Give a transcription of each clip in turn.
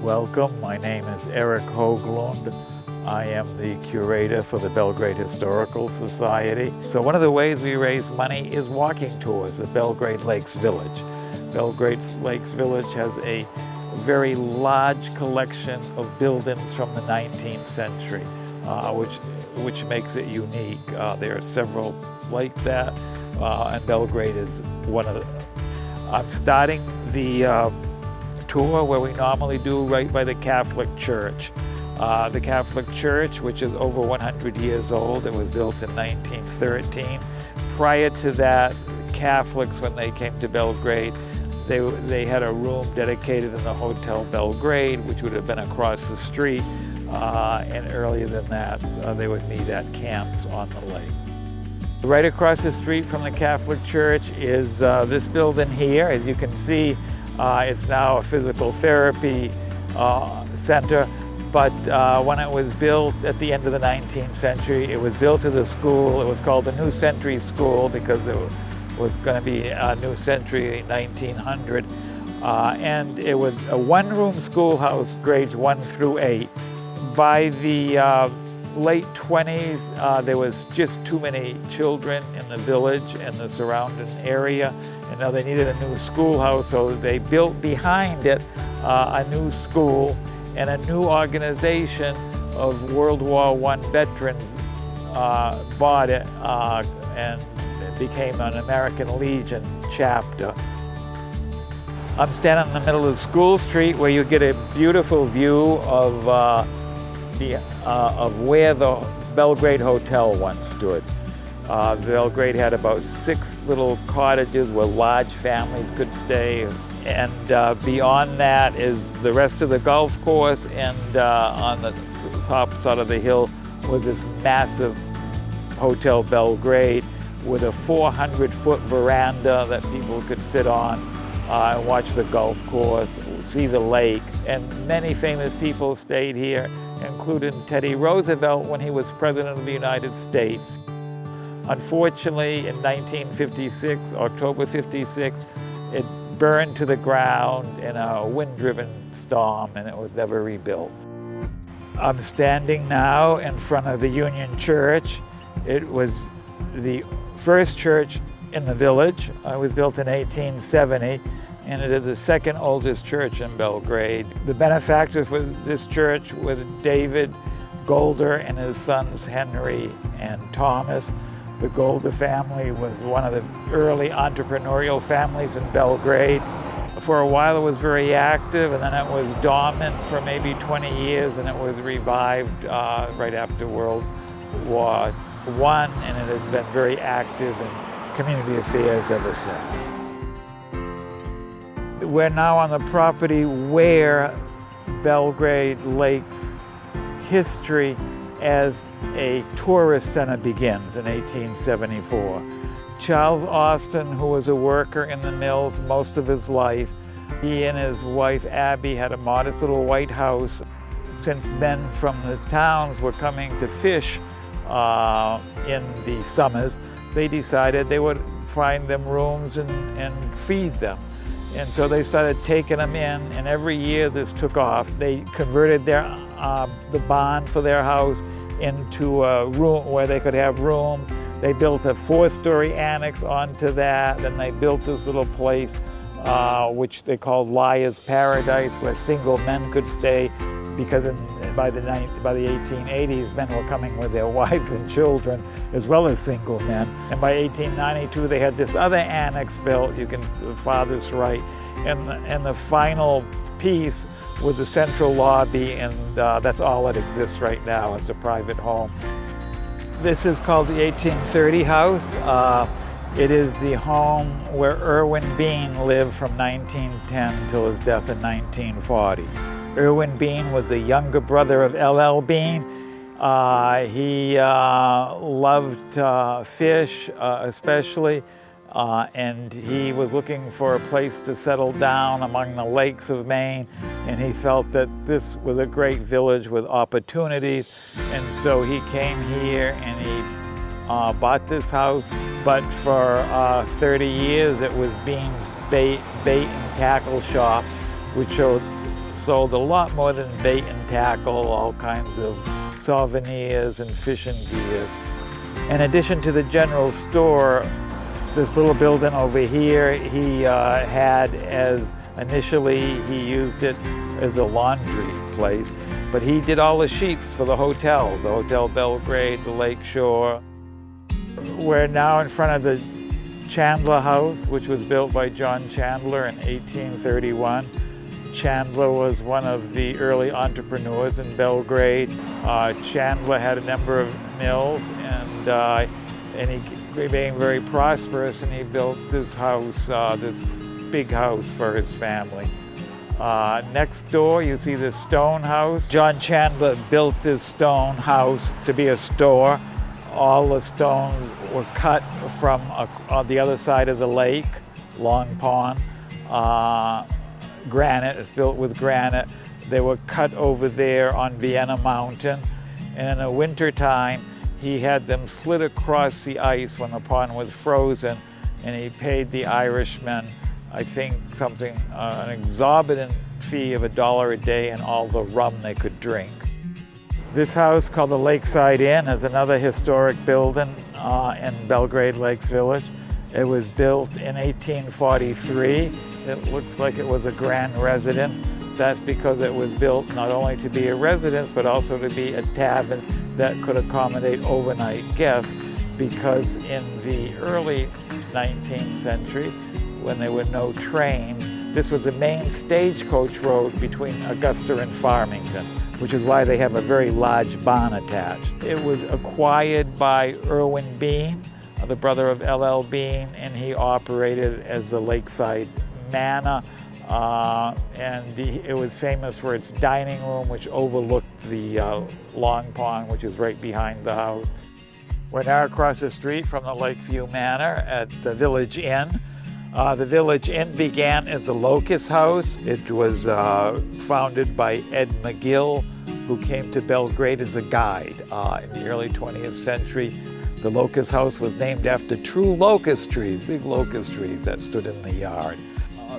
Welcome. My name is Eric Hoglund. I am the curator for the Belgrade Historical Society. So one of the ways we raise money is walking tours of Belgrade Lakes Village. Belgrade Lakes Village has a very large collection of buildings from the 19th century, which makes it unique. There are several like that, and Belgrade is one of them. I'm starting the tour where we normally do right by the Catholic Church. The Catholic Church, which is over 100 years old, it was built in 1913. Prior to that, Catholics, when they came to Belgrade, they had a room dedicated in the Hotel Belgrade, which would have been across the street, and earlier than that, they would meet at camps on the lake. Right across the street from the Catholic Church is this building here. As you can see, it's now a physical therapy center, but when it was built at the end of the 19th century, it was built as a school. It was called the New Century School because it was going to be a New Century 1900, and it was a one-room schoolhouse, grades 1 through 8. By the late 20s, there was just too many children in the village and the surrounding area, and now they needed a new schoolhouse, so they built behind it a new school, and a new organization of World War I veterans bought it, and it became an American Legion chapter. I'm standing in the middle of School Street where you get a beautiful view of where the Belgrade Hotel once stood. Belgrade had about 6 little cottages where large families could stay, and beyond that is the rest of the golf course, and on the top side of the hill was this massive Hotel Belgrade with a 400-foot veranda that people could sit on and watch the golf course, see the lake, and many famous people stayed here, including Teddy Roosevelt when he was President of the United States. Unfortunately, in 1956, October 56, it burned to the ground in a wind-driven storm, and it was never rebuilt. I'm standing now in front of the Union Church. It was the first church in the village. It was built in 1870, and it is the second oldest church in Belgrade. The benefactors for this church were David Golder and his sons Henry and Thomas. The Golder family was one of the early entrepreneurial families in Belgrade. For a while it was very active, and then it was dormant for maybe 20 years, and it was revived right after World War I, and it has been very active in community affairs ever since. We're now on the property where Belgrade Lake's history as a tourist center begins in 1874. Charles Austin, who was a worker in the mills most of his life, he and his wife Abby had a modest little white house. Since men from the towns were coming to fish in the summers, they decided they would find them rooms and feed them. And so they started taking them in, and every year this took off. They converted the barn for their house into a room where they could have rooms. They built a 4-story annex onto that. Then they built this little place which they called Liar's Paradise, where single men could stay, because by the 1880s, men were coming with their wives and children, as well as single men. And by 1892, they had this other annex built, you can farthest right, and the final piece was the central lobby, and that's all that exists right now as a private home. This is called the 1830 house. It is the home where Irwin Bean lived from 1910 till his death in 1940. Irwin Bean was the younger brother of L.L. Bean. He loved fish especially, and he was looking for a place to settle down among the lakes of Maine, and he felt that this was a great village with opportunities, and so he came here and he bought this house. But for 30 years it was Bean's bait and tackle shop, which showed sold a lot more than bait and tackle, all kinds of souvenirs and fishing gear. In addition to the general store, this little building over here, he had initially he used it as a laundry place, but he did all the sheets for the hotels, the Hotel Belgrade, the Lake Shore. We're now in front of the Chandler House, which was built by John Chandler in 1831. Chandler was one of the early entrepreneurs in Belgrade. Chandler had a number of mills, and he became very prosperous, and he built this house, this big house for his family. Next door, you see this stone house. John Chandler built this stone house to be a store. All the stones were cut from on the other side of the lake, Long Pond. Granite, it's built with granite. They were cut over there on Vienna Mountain. And in the winter time, he had them slid across the ice when the pond was frozen, and he paid the Irishmen, I think, an exorbitant fee of $1 a day and all the rum they could drink. This house, called the Lakeside Inn, is another historic building in Belgrade Lakes Village. It was built in 1843. It looks like it was a grand residence. That's because it was built not only to be a residence, but also to be a tavern that could accommodate overnight guests, because in the early 19th century, when there were no trains, this was a main stagecoach road between Augusta and Farmington, which is why they have a very large barn attached. It was acquired by Irwin Bean, the brother of L.L. Bean, and he operated as the Lakeside Manor, and it was famous for its dining room, which overlooked the Long Pond, which is right behind the house. We're now across the street from the Lakeview Manor at the Village Inn. The Village Inn began as a locust house. It was founded by Ed McGill, who came to Belgrade as a guide in the early 20th century. The locust house was named after true locust trees, big locust trees that stood in the yard.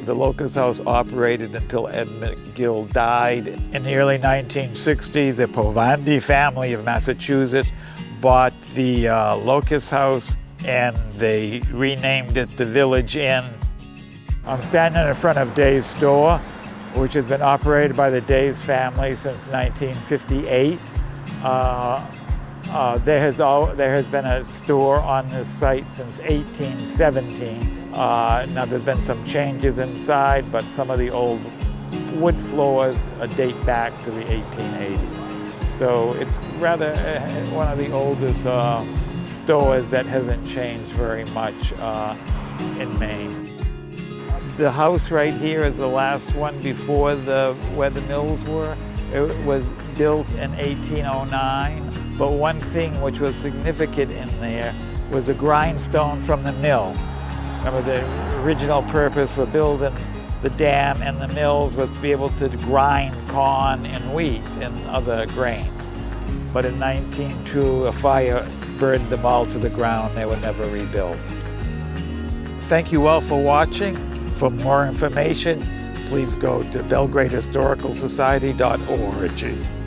The locust house operated until Ed McGill died. In the early 1960s, the Povandi family of Massachusetts bought the locust house, and they renamed it the Village Inn. I'm standing in front of Day's store, which has been operated by the Days family since 1958. There has been a store on this site since 1817. Now there's been some changes inside, but some of the old wood floors date back to the 1880s. So it's rather one of the oldest stores that hasn't changed very much in Maine. The house right here is the last one before where the mills were. It was built in 1809. But one thing which was significant in there was a grindstone from the mill. Remember, the original purpose for building the dam and the mills was to be able to grind corn and wheat and other grains. But in 1902, a fire burned them all to the ground. They were never rebuilt. Thank you all for watching. For more information, please go to belgradehistoricalsociety.org.